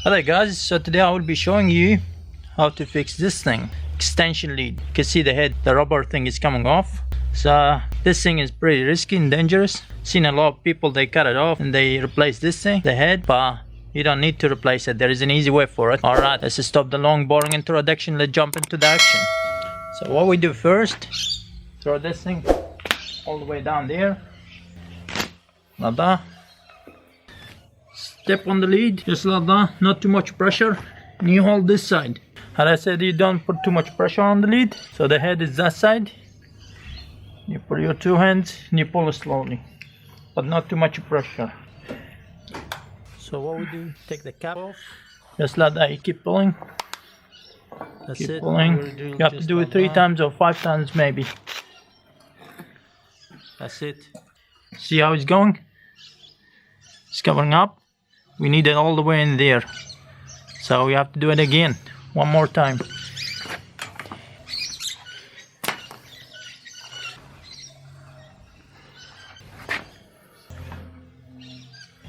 Hello guys, so today I will be showing you how to fix this thing, extension lead. You can see the rubber thing is coming off. So this thing is pretty risky and dangerous. Seen a lot of people, they cut it off and they replace this thing, the head, but you don't need to replace it. There is an easy way for it. Alright, let's stop the long boring introduction. Let's jump into the action. So what we do first, throw this thing all the way down there, like that. Step on the lead, just like that, not too much pressure, and you hold this side. As I said, you don't put too much pressure on the lead, so the head is that side. You put your two hands and you pull it slowly, but not too much pressure. So what we do, take the cap off, just like that, you keep pulling. That's it. Pulling. You have to do it 3 times or 5 times maybe. That's it. See how it's going? It's covering up. We need it all the way in there, so we have to do it again one more time.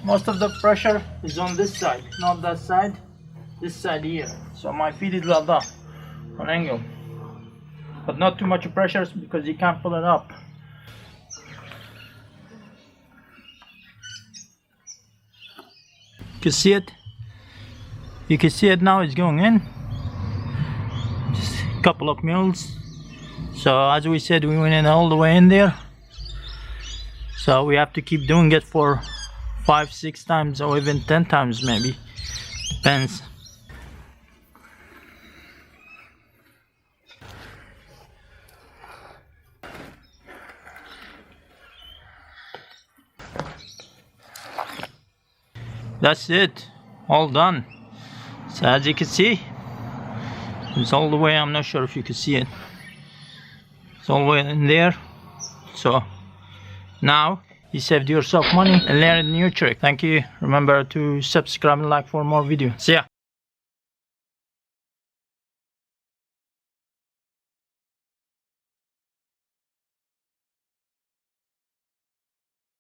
Most of the pressure is on this side, not that side, this side here. So my feet is like that, on angle, but not too much pressure because you can't pull it up. You can see it. You can see it now. It's going in. Just a couple of mils. So as we said, we went in all the way in there. So we have to keep doing it for 5-6 times or even 10 times maybe. Depends. That's it, all done. So as you can see, it's all the way, I'm not sure if you can see it, it's all the way in there. So now you saved yourself money and learned a new trick. Thank you. Remember to subscribe and like for more videos. See ya.